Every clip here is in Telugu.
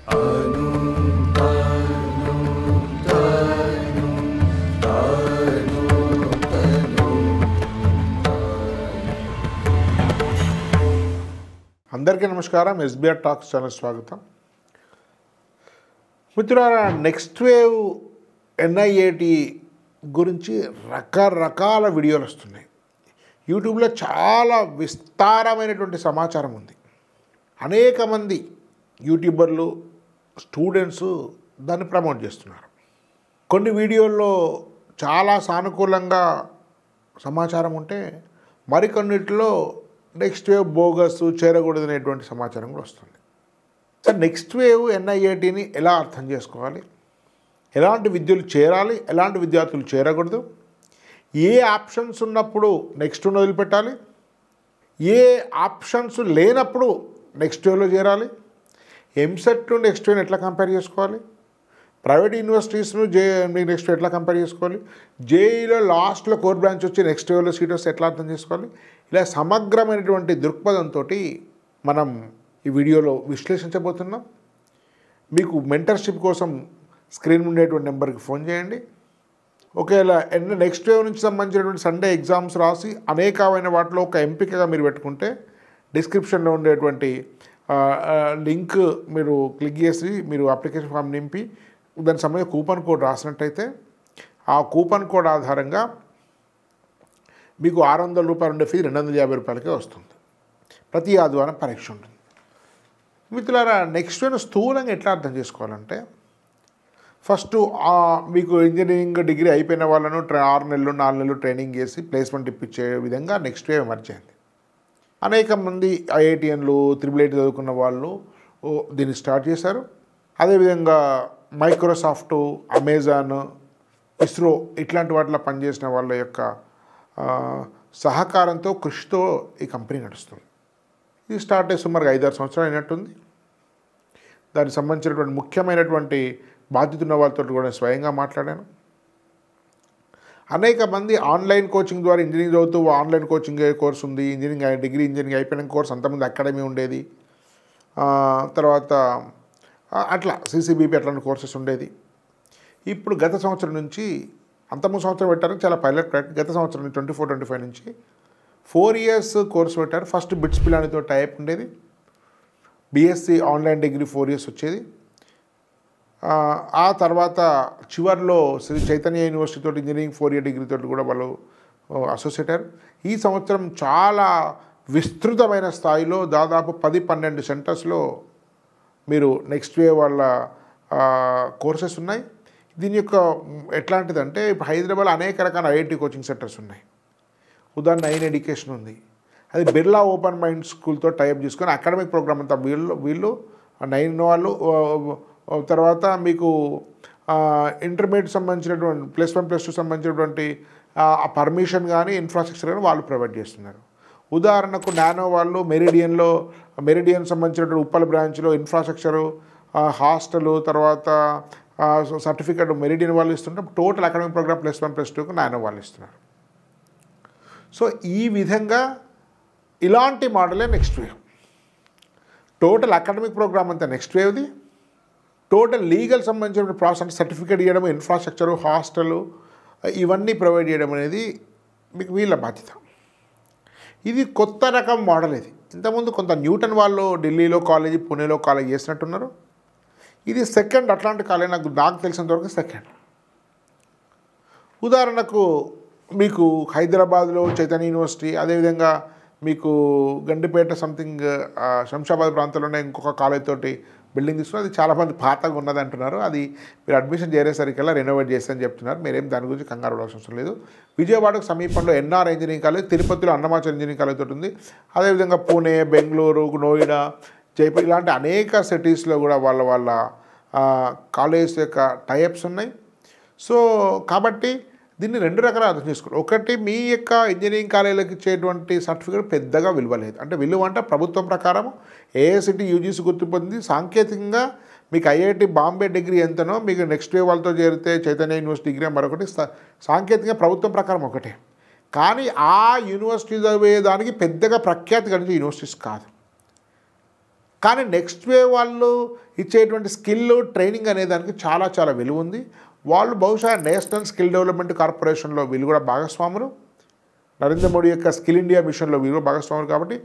అందరికీ నమస్కారం. ఎస్బీఆర్ టాక్స్ ఛానల్ స్వాగతం. మిత్రులారా, నెక్స్ట్ వేవ్ ఎన్ఐఏటి గురించి రకరకాల వీడియోలు వస్తున్నాయి. యూట్యూబ్లో చాలా విస్తారమైనటువంటి సమాచారం ఉంది. అనేక మంది యూట్యూబర్లు, స్టూడెంట్స్ దాన్ని ప్రమోట్ చేస్తున్నారు. కొన్ని వీడియోల్లో చాలా సానుకూలంగా సమాచారం ఉంటే మరికొన్నిటిలో నెక్స్ట్ వేవ్ బోగస్, చేరకూడదనేటువంటి సమాచారం కూడా వస్తుంది. సార్, నెక్స్ట్ వేవ్ ఎన్ఐఏటిని ఎలా అర్థం చేసుకోవాలి, ఎలాంటి విద్యలు చేరాలి, ఎలాంటి విద్యార్థులు చేరకూడదు, ఏ ఆప్షన్స్ ఉన్నప్పుడు నెక్స్ట్ వేవ్ను వదిలిపెట్టాలి, ఏ ఆప్షన్స్ లేనప్పుడు నెక్స్ట్ వేవ్లో చేరాలి, ఎంసెట్ నెక్స్ట్ వేవ్ని ఎట్లా కంపేర్ చేసుకోవాలి, ప్రైవేట్ యూనివర్సిటీస్ను నెక్స్ట్ వేవ్ ఎట్లా కంపేర్ చేసుకోవాలి, జేఈలో లాస్ట్లో కోర్ బ్రాంచ్ వచ్చి నెక్స్ట్ వేవ్లో సీట్ వస్తే ఎట్లా అర్థం చేసుకోవాలి, ఇలా సమగ్రమైనటువంటి దృక్పథంతో మనం ఈ వీడియోలో విశ్లేషించబోతున్నాం. మీకు మెంటర్షిప్ కోసం స్క్రీన్ ఉండేటువంటి నెంబర్కి ఫోన్ చేయండి. ఒకవేళ నెక్స్ట్ వేవ్ నుంచి సంబంధించినటువంటి సండే ఎగ్జామ్స్ రాసి అనేకమైన వాటిలో ఒక ఎంపికగా మీరు పెట్టుకుంటే డిస్క్రిప్షన్లో ఉండేటువంటి లింక్ మీరు క్లిక్ చేసి మీరు అప్లికేషన్ ఫామ్ నింపి దానికి సంబంధించిన కూపన్ కోడ్ రాసినట్టయితే ఆ కూపన్ కోడ్ ఆధారంగా మీకు 600 రూపాయలు ఉండే ఫీజు 250 రూపాయలకే వస్తుంది. ప్రతి ఆదివారం పరీక్ష ఉంటుంది. మిత్రులారా, నెక్స్ట్ వేవ్ స్థూలంగా ఎట్లా అర్థం చేసుకోవాలంటే, ఫస్ట్ మీకు ఇంజనీరింగ్ డిగ్రీ అయిపోయిన వాళ్ళను 6 నెలలు 4 నెలలు ట్రైనింగ్ చేసి ప్లేస్మెంట్ ఇప్పించే విధంగా నెక్స్ట్ వేవ్ ఎమర్జ్ అయింది. అనేక మంది ఐఐటిఎన్లు, IIIT చదువుకున్న వాళ్ళు దీన్ని స్టార్ట్ చేశారు. అదేవిధంగా మైక్రోసాఫ్ట్, అమెజాన్, ఇస్రో ఇట్లాంటి వాటిలో పనిచేసిన వాళ్ళ యొక్క సహకారంతో, కృషితో ఈ కంపెనీ నడుస్తుంది. ఇది స్టార్ట్ అయ్యి సుమారుగా 5-6 సంవత్సరాలు అయినట్టుంది. దానికి సంబంధించినటువంటి ముఖ్యమైనటువంటి బాధ్యత ఉన్న వాళ్ళతో కూడా స్వయంగా మాట్లాడాను. అనేక మంది ఆన్లైన్ కోచింగ్ ద్వారా ఇంజనీరింగ్ చదువుతూ ఆన్లైన్ కోచింగ్ కోర్స్ ఉంది, ఇంజనీరింగ్ అయిపోయిన కోర్స్, అంతమంది అకాడమీ ఉండేది, తర్వాత అట్లా సిసిబిపి అట్లాంటి కోర్సెస్ ఉండేది. ఇప్పుడు గత సంవత్సరం నుంచి, అంతకుముందు సంవత్సరం పెట్టారు చాలా పైలట్ ప్రాజెక్ట్, గత సంవత్సరం 24-25 నుంచి 4 years కోర్సు పెట్టారు. ఫస్ట్ బిట్స్ పిలానితో టైప్ ఉండేది. బిఎస్సి ఆన్లైన్ డిగ్రీ 4 years వచ్చేది. ఆ తర్వాత చివరిలో శ్రీ చైతన్య యూనివర్సిటీ తోటి ఇంజనీరింగ్ 4 year డిగ్రీ తోటి కూడా వాళ్ళు అసోసియేట్ అయ్యారు. ఈ సంవత్సరం చాలా విస్తృతమైన స్థాయిలో దాదాపు 10-12 సెంటర్స్లో మీరు నెక్స్ట్ వేవ్ వాళ్ళ కోర్సెస్ ఉన్నాయి. దీని యొక్క ఎట్లాంటిదంటే, ఇప్పుడు హైదరాబాద్లో అనేక రకాల ఐఐటి కోచింగ్ సెంటర్స్ ఉన్నాయి. ఉదాహరణ 9 ఎడ్యుకేషన్ ఉంది. అది బిర్లా ఓపెన్ మైండ్ స్కూల్తో టైప్ చేసుకొని అకాడమిక్ ప్రోగ్రామ్ అంతా వీళ్ళు 9 వాళ్ళు, తర్వాత మీకు ఇంటర్మీడియట్ సంబంధించినటువంటి +1 +2 సంబంధించినటువంటి ఆ పర్మిషన్ కానీ ఇన్ఫ్రాస్ట్రక్చర్ కానీ వాళ్ళు ప్రొవైడ్ చేస్తున్నారు. ఉదాహరణకు నానో వాళ్ళు మెరిడియన్ సంబంధించినటువంటి ఉప్పల్ బ్రాంచ్లో ఇన్ఫ్రాస్ట్రక్చరు, హాస్టలు, తర్వాత సర్టిఫికేట్ మెరిడియన్ వాళ్ళు ఇస్తుంటారు. టోటల్ అకాడమిక్ ప్రోగ్రామ్ +1 +2కు నానో వాళ్ళు ఇస్తున్నారు. సో ఈ విధంగా ఇలాంటి మోడలే Next Wave. Total academic program అంతా నెక్స్ట్ వేవ్ది. టోటల్ లీగల్ సంబంధించిన ప్రాసెస్ అంటే సర్టిఫికేట్ ఇవ్వడం, ఇన్ఫ్రాస్ట్రక్చరు, హాస్టలు ఇవన్నీ ప్రొవైడ్ చేయడం అనేది మీకు వీళ్ళ బాధ్యత. ఇది కొత్త రకం మోడల్. ఇది ఇంతకుముందు కొంత న్యూటన్ వాళ్ళు ఢిల్లీలో కాలేజీ, పూణేలో కాలేజీ చేసినట్టున్నారు. ఇది సెకండ్ అట్లాంటి కాలేజ్, నాకు తెలిసినంతవరకు సెకండ్. ఉదాహరణకు మీకు హైదరాబాద్లో చైతన్య యూనివర్సిటీ, అదేవిధంగా మీకు గండిపేట సంథింగ్ శంషాబాద్ ప్రాంతంలోనే ఇంకొక కాలేజ్ తోటి బిల్డింగ్ తీసుకుని, అది చాలామంది పాతగా ఉన్నది అంటున్నారు. అది మీరు అడ్మిషన్ చేరేసరికల్లా రెనోవేట్ చేస్తారని చెప్తున్నారు. మీరేం దాని గురించి కంగారు పడాల్సిన అవసరం లేదు. విజయవాడకు సమీపంలో ఎన్ఆర్ ఇంజనీరింగ్ కాలేజ్, తిరుపతిలో అన్నమాచార్య ఇంజనీరింగ్ కాలేజ్ తోటి ఉంది. అదేవిధంగా పూణే, బెంగళూరు, నోయిడా, జైపూర్ ఇలాంటి అనేక సిటీస్లో కూడా వాళ్ళ కాలేజ్ యొక్క టైప్స్ ఉన్నాయి. సో కాబట్టి దీన్ని 2 రకాలుగా అర్థం చేసుకోవాలి. ఒకటి, మీ యొక్క ఇంజనీరింగ్ కాలేజీలకు ఇచ్చేటువంటి సర్టిఫికేట్ పెద్దగా విలువ లేదు. అంటే విలువ అంటే ప్రభుత్వం ప్రకారం ఏఐసిటి యూజీసీ గుర్తింపు పొంది సాంకేతికంగా మీకు ఐఐటి బాంబే డిగ్రీ ఎంతనో మీకు నెక్స్ట్ వేవ్ వాళ్ళతో చేరితే చైతన్య యూనివర్సిటీ డిగ్రీ మరొకటి సాంకేతికంగా ప్రభుత్వం ప్రకారం ఒకటే. కానీ ఆ యూనివర్సిటీ చదివేదానికి పెద్దగా ప్రఖ్యాతి కలిగే యూనివర్సిటీస్ కాదు. కానీ నెక్స్ట్ వేవ్ వాళ్ళు ఇచ్చేటువంటి స్కిల్ ట్రైనింగ్ అనే దానికి చాలా చాలా విలువ ఉంది. వాళ్ళు బహుశా నేషనల్ స్కిల్ డెవలప్మెంట్ కార్పొరేషన్లో వీళ్ళు కూడా భాగస్వాములు, నరేంద్ర మోడీ యొక్క స్కిల్ ఇండియా మిషన్లో వీళ్ళు భాగస్వాములు. కాబట్టి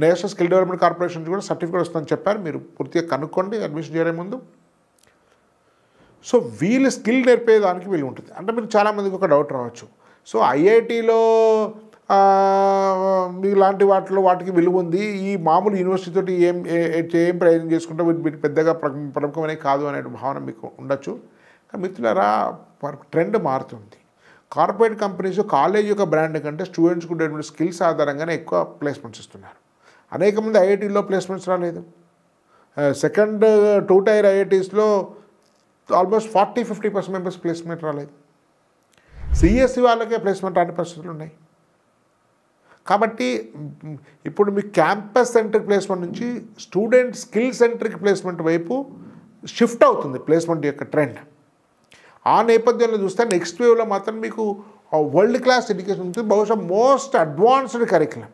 నేషనల్ స్కిల్ డెవలప్మెంట్ కార్పొరేషన్ నుంచి కూడా సర్టిఫికేట్ వస్తుందని చెప్పారు. మీరు పూర్తిగా కనుక్కోండి అడ్మిషన్ చేరే ముందు. సో వీళ్ళు స్కిల్ నేర్పేదానికి వీళ్ళు ఉంటుంది. అంటే మీరు చాలామందికి ఒక డౌట్ రావచ్చు, సో ఐఐటీలో ఇలాంటి వాటికి విలువ ఉంది, ఈ మామూలు యూనివర్సిటీ తోటి ఏం ప్రయోజనం చేసుకుంటే వీటి పెద్దగా ప్రముఖమనే కాదు అనే భావన మీకు ఉండొచ్చు. కానీ మిత్రులారా, ట్రెండ్ మారుతుంది. కార్పొరేట్ కంపెనీస్ కాలేజ్ యొక్క బ్రాండ్ కంటే స్టూడెంట్స్కి ఉండేటువంటి స్కిల్స్ ఆధారంగానే ఎక్కువ ప్లేస్మెంట్స్ ఇస్తున్నారు. అనేక మంది ఐఐటీలో ప్లేస్మెంట్స్ రాలేదు. సెకండ్ 2 టైర్ ఐఐటీస్లో ఆల్మోస్ట్ 40-50% మెంబర్స్ ప్లేస్మెంట్ రాలేదు. సిఎస్సి వాళ్ళకే ప్లేస్మెంట్ రాని పరిస్థితులు ఉన్నాయి. కాబట్టి ఇప్పుడు మీ క్యాంపస్ సెంట్రిక్ ప్లేస్మెంట్ నుంచి స్టూడెంట్ స్కిల్ సెంట్రిక్ ప్లేస్మెంట్ వైపు షిఫ్ట్ అవుతుంది ప్లేస్మెంట్ యొక్క ట్రెండ్. ఆ నేపథ్యంలో చూస్తే నెక్స్ట్ వేవ్లో మాత్రం మీకు వరల్డ్ క్లాస్ ఎడ్యుకేషన్ ఉంటుంది, బహుశా మోస్ట్ అడ్వాన్స్డ్ కరికులం.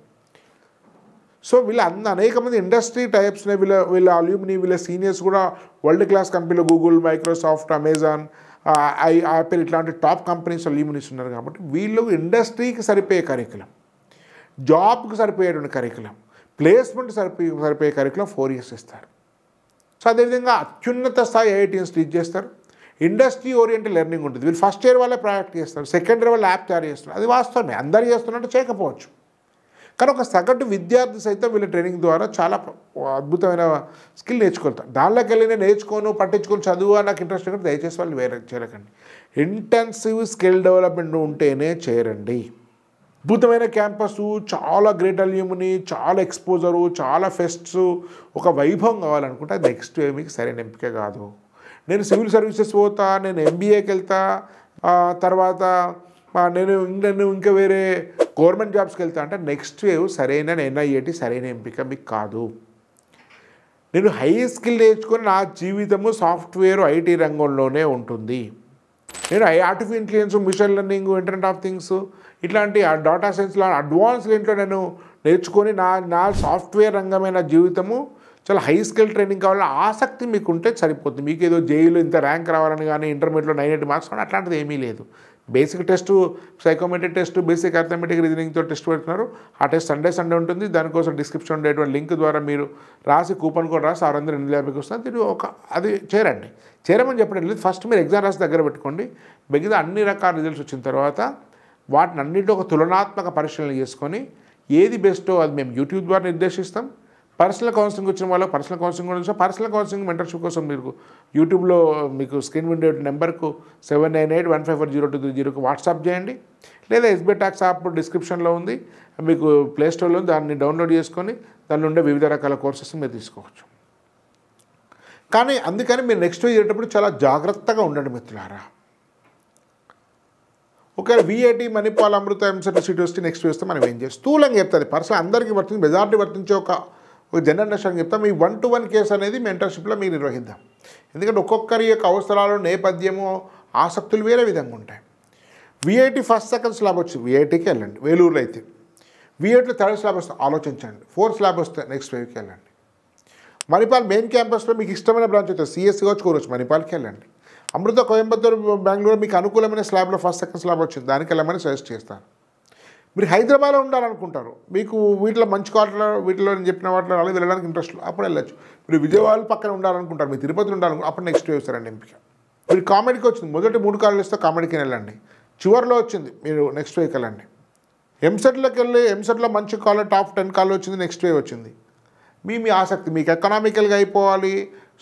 సో అనేక మంది ఇండస్ట్రీ టైప్స్ని వీళ్ళ అల్యూమిని వీళ్ళ సీనియర్స్ కూడా వరల్డ్ క్లాస్ కంపెనీలు గూగుల్, మైక్రోసాఫ్ట్, అమెజాన్, యాపిల్ ఇట్లాంటి టాప్ కంపెనీస్ అల్యూమినీస్ ఉన్నారు. కాబట్టి వీళ్ళు ఇండస్ట్రీకి సరిపోయే కరికులం, జాబ్కి సరిపోయేటువంటి కరికులం, ప్లేస్మెంట్ సరిపోయే కరికులం 4 years ఇస్తారు. సో అదేవిధంగా అత్యున్నత స్థాయి ఐఐటీఎన్స్ టీచ్ చేస్తారు. ఇండస్ట్రీ ఓరియంటెడ్ లెర్నింగ్ ఉంటుంది. వీళ్ళు ఫస్ట్ ఇయర్ వాళ్ళే ప్రాజెక్ట్ చేస్తారు, సెకండ్ ఇయర్ వాళ్ళు యాప్ తయారు చేస్తారు. అది వాస్తవమే, అందరు చేస్తున్నట్టు చేయకపోవచ్చు. కానీ ఒక సగటు విద్యార్థి సైతం వీళ్ళ ట్రైనింగ్ ద్వారా చాలా అద్భుతమైన స్కిల్ నేర్చుకుంటారు. దానిలోకి వెళ్ళి నేను నేర్చుకోను, పట్టించుకొని చదువు నాకు ఇంట్రెస్ట్ ఉంటుంది, దయచేసి వాళ్ళు వేరే చేరకండి. ఇంటెన్సివ్ స్కిల్ డెవలప్మెంట్ ఉంటేనే చేరండి. అద్భుతమైన క్యాంపస్, చాలా గ్రేట్ అల్యూమిని, చాలా ఎక్స్పోజరు, చాలా ఫెస్ట్స్, ఒక వైభవం కావాలనుకుంటే అది నెక్స్ట్ వేవ్ మీకు సరైన ఎంపిక కాదు. నేను సివిల్ సర్వీసెస్ పోతా, నేను ఎంబీఏకి వెళ్తా, తర్వాత నేను ఇంకా వేరే గవర్నమెంట్ జాబ్స్కి వెళ్తా అంటే నెక్స్ట్ వేవ్ సరైన ఎన్ఐఏటి సరైన ఎంపిక మీకు కాదు. నేను హై స్కిల్ నేర్చుకొని నా జీవితము సాఫ్ట్వేర్ ఐటీ రంగంలోనే ఉంటుంది. నేను artificial intelligence, machine learning, internet of things ఇట్లాంటి డేటా సైన్స్లో అడ్వాన్స్ ఇంట్లో నేను నేర్చుకొని నా సాఫ్ట్వేర్ రంగమైన జీవితము చాలా హై స్కిల్ ట్రైనింగ్ కావాలని ఆసక్తి మీకు ఉంటే సరిపోతుంది. మీకు ఏదో జేఈలో ఇంత ర్యాంక్ రావాలని కానీ ఇంటర్మీడియట్లో 980 మార్క్స్ కానీ అట్లాంటిది ఏమీ లేదు. Basic test, psychometric test, basic arithmetic రీజనింగ్తో టెస్ట్ పెడుతున్నారు. ఆ టెస్ట్ సండే ఉంటుంది. దానికోసం డిస్క్రిప్షన్ ఉండేటువంటి లింక్ ద్వారా మీరు రాసి కూపన్ కోడ్ రాసి 650 వస్తుంది. దీన్ని అది చేరమని చెప్పడం లేదు. ఫస్ట్ మీరు ఎగ్జామ్ రాసి దగ్గర పెట్టుకోండి. మిగతా అన్ని రకాల రిజల్ట్స్ వచ్చిన తర్వాత వాటిని అన్నింటిలో ఒక తులనాత్మక పరిశీలన చేసుకొని ఏది బెస్టో అది మేము యూట్యూబ్ ద్వారా నిర్దేశిస్తాం. పర్సనల్ కౌన్సిలింగ్ వచ్చిన వాళ్ళకి పర్సనల్ కౌన్సిలింగ్ కూడా పర్సనల్ కౌన్సిలింగ్ మెంటర్షిప్ కోసం మీరు యూట్యూబ్లో మీకు స్క్రీన్ విండే నెంబర్కు 7981540230కు వాట్సాప్ చేయండి. లేదా ఎస్బీఐ టాక్స్ యాప్ డిస్క్రిప్షన్లో ఉంది, మీకు ప్లేస్టోర్లో ఉంది, దాన్ని డౌన్లోడ్ చేసుకొని దానిలో ఉండే వివిధ రకాల కోర్సెస్ మీరు తీసుకోవచ్చు. కానీ అందుకని మీరు నెక్స్ట్ వేవ్ చేసేటప్పుడు చాలా జాగ్రత్తగా ఉండండి మిత్రులారా. ఒకవేళ విఐటి, మణిపాల్, అమృత, ఎంసెట్ సీట్ వస్తే నెక్స్ట్ వేస్తే మనం ఏం చేస్తాం స్థూలంగా చెప్తుంది. పర్సనల్ అందరికీ వర్తించి మెజారిటీ వర్తించే ఒక జనరల్ అండర్స్టాండింగ్ చెప్తాం. మీ 1-to-1 కేసు అనేది మెంటర్షిప్లో మీరు నిర్వహిద్దాం. ఎందుకంటే ఒక్కొక్కరి యొక్క అవసరాలు, నేపథ్యము, ఆసక్తులు వేరే విధంగా ఉంటాయి. విఐటి ఫస్ట్ సెకండ్ స్లాబ్ వచ్చి విఐటికి వెళ్ళండి. వేలూరులో అయితే విఐటిలో థర్డ్ స్లాబ్ వస్తే ఆలోచించండి. 4th స్లాబ్ వస్తే నెక్స్ట్ వేవ్కి వెళ్ళండి. మణిపాల్ మెయిన్ క్యాంపస్లో మీకు ఇష్టమైన బ్రాంచ్ అయితే సిఎస్సి కావచ్చు, కోరవచ్చు, మణిపాల్కి వెళ్ళండి. అమృత, కోయంబత్తూరు, బెంగళూరు మీకు అనుకూలమైన స్లాబ్లో ఫస్ట్ సెకండ్ స్లాబ్ వచ్చింది, దానికి వెళ్ళమని సజెస్ట్ చేస్తాను. మీరు హైదరాబాద్లో ఉండాలనుకుంటారు, మీకు వీటిలో మంచి క్వార్టర్లో వీటిలో నేను చెప్పిన వాటిలో అలాగే వెళ్ళడానికి ఇంట్రెస్ట్, అప్పుడు వెళ్ళచ్చు. మీరు విజయవాడ పక్కన ఉండాలనుకుంటారు, మీరు తిరుపతిలో ఉండాలనుకుంటారు, అప్పుడు నెక్స్ట్ వేస్తారండి ఎంపిక. మీరు కామెడీకి వచ్చింది, మొదటి 3 కాలేజీలు ఇస్తే కామెడీకి వెళ్ళండి. చివరిలో వచ్చింది మీరు నెక్స్ట్ వేవ్కి వెళ్ళండి. ఎంసెట్లోకి వెళ్ళి ఎంసెట్లో మంచి కాలేజ్ టాప్ 10 కాలేజ్ వచ్చింది, నెక్స్ట్ వేవ్ వచ్చింది. మీ ఆసక్తి మీకు ఎకనామికల్గా అయిపోవాలి.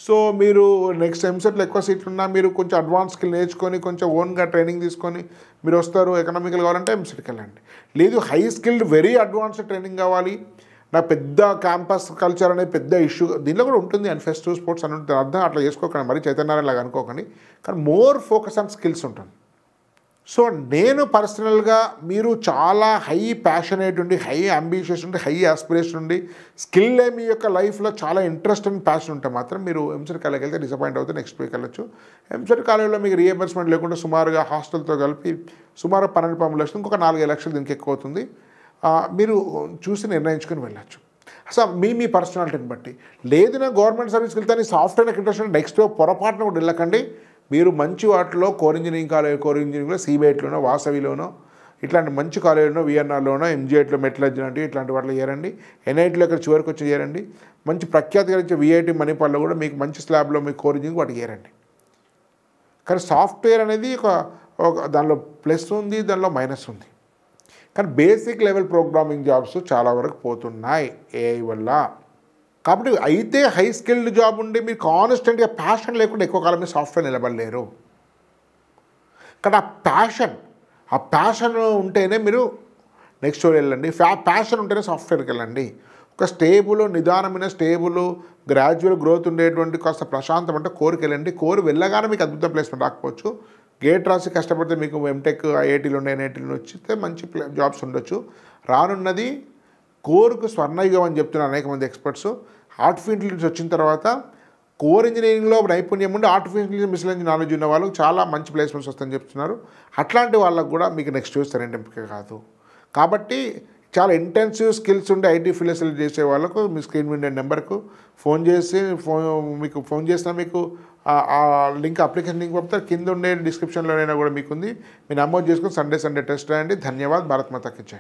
సో మీరు నెక్స్ట్ ఎంసెట్లో ఎక్కువ సీట్లు ఉన్నా మీరు కొంచెం అడ్వాన్స్ స్కిల్ నేర్చుకొని కొంచెం ఓన్గా ట్రైనింగ్ తీసుకొని మీరు వస్తారు. ఎకనామికల్ కావాలంటే ఎంసెట్కి వెళ్ళండి. లేదు high skilled very advanced training కావాలి, నాకు పెద్ద క్యాంపస్ కల్చర్ అనేది పెద్ద ఇష్యూ దీనిలో కూడా ఉంటుంది అని ఫెస్ట్ స్పోర్ట్స్ అని ఉంటుంది, అర్థం అట్లా చేసుకోకండి, మరి చైతన్యలాగా అనుకోకండి. కానీ మోర్ ఫోకస్ ఆన్ స్కిల్స్ ఉంటుంది. సో నేను పర్సనల్గా మీరు చాలా హై ప్యాషనేట్ ఉండి, హై అంబిషియస్ ఉండి, హై ఆస్పిరేషన్ ఉండి, స్కిల్లే మీ యొక్క లైఫ్లో చాలా ఇంట్రెస్ట్ అండ్ ప్యాషన్ ఉంటే మాత్రం మీరు ఎంసెట్ కాలేజ్కి వెళ్తే డిసప్పాయింట్ అవుతే నెక్స్ట్ వీక్ వెళ్ళచ్చు. ఎంసెట్ కాలేజ్లో మీకు రీఎంబర్స్మెంట్ లేకుండా సుమారుగా హాస్టల్తో కలిపి సుమారు 12-13 లక్షలు, ఇంకొక 4-5 లక్షలు దీనికి ఎక్కువ అవుతుంది. మీరు చూసి నిర్ణయించుకొని వెళ్ళచ్చు. అసలు మీ పర్సనాలిటీని బట్టి. లేదు నేను గవర్నమెంట్ సర్వీస్కి వెళ్తాను సాఫ్ట్వేర్ ఇంట్రెస్ట్ నెక్స్ట్ పొరపాటున కూడా వెళ్ళకండి. మీరు మంచి వాటిలో కోర్ ఇంజనీరింగ్లో సిబిఐట్లోనో వాసవిలోనో ఇట్లాంటి మంచి కాలేజీలోనో విఎన్ఆర్లోనో ఎంజిఐట్లో మెట్లజ్ లాంటివి ఇట్లాంటి వాటిలో చేరండి. ఎన్ఐటీలో ఇక్కడ చివరికి వచ్చి చేరండి. మంచి ప్రఖ్యాతి కలిగించే విఐటి మణిపాల్లో కూడా మీకు మంచి స్లాబ్లో మీకు కోర్ ఇంజనీరింగ్ వాటికి చేరండి. కానీ సాఫ్ట్వేర్ అనేది ఒక దానిలో ప్లస్ ఉంది, దానిలో మైనస్ ఉంది. కానీ బేసిక్ లెవెల్ ప్రోగ్రామింగ్ జాబ్స్ చాలా వరకు పోతున్నాయి ఏఐ వల్ల. కాబట్టి అయితే హై స్కిల్డ్ జాబ్ ఉండి మీరు కాన్స్టెంట్గా ప్యాషన్ లేకుండా ఎక్కువ కాలం మీరు సాఫ్ట్వేర్ నిలబడలేరు. కానీ ఆ ప్యాషన్ ఉంటేనే మీరు నెక్స్ట్ వెళ్ళండి. ప్యాషన్ ఉంటేనే సాఫ్ట్వేర్కి వెళ్ళండి. ఒక నిదానమైన గ్రాడ్యువల్ గ్రోత్ ఉండేటువంటి కాస్త ప్రశాంతం అంటే కోర్కి వెళ్ళండి. కోర్ వెళ్ళగానే మీకు అద్భుత ప్లేస్మెంట్ రాకపోవచ్చు. గేట్ రాసి కష్టపడితే మీకు ఎంటెక్ ఐఐటీలో ఎన్ఐటీలో వచ్చితే మంచి జాబ్స్ ఉండొచ్చు. రానున్నది కోర్కు స్వర్ణయుగం అని చెప్తున్నారు అనేక మంది ఎక్స్పర్ట్స్. ఆర్టిఫిషియల్ ఇంటెలిజెన్స్ వచ్చిన తర్వాత కోర్ ఇంజనీరింగ్లో నైపుణ్యం ఉండి ఆర్టిఫిషియల్ మిస్లెన్స్ నాలెడ్జ్ ఉన్న వాళ్ళకి చాలా మంచి ప్లేస్మెంట్స్ వస్తాయని చెప్తున్నారు. అట్లాంటి వాళ్ళకు కూడా మీకు నెక్స్ట్ చూస్తే సరైన ఎంపిక కాదు. కాబట్టి చాలా ఇంటెన్సివ్ స్కిల్స్ ఉండే ఐటీ ఫీల్డ్ సెలెక్ట్ చేసే వాళ్ళకు మీ స్క్రీన్ మీద నెంబర్కు ఫోన్ చేసి మీకు ఫోన్ చేసినా మీకు ఆ లింక్ అప్లికేషన్ లింక్ పంపుతారు. కింద ఉండే డిస్క్రిప్షన్లోనైనా కూడా మీకు ఉంది. మీరు నమోదు చేసుకుని సండే టెస్ట్ రాయండి. ధన్యవాద్. భారత్ మాతాకి జై.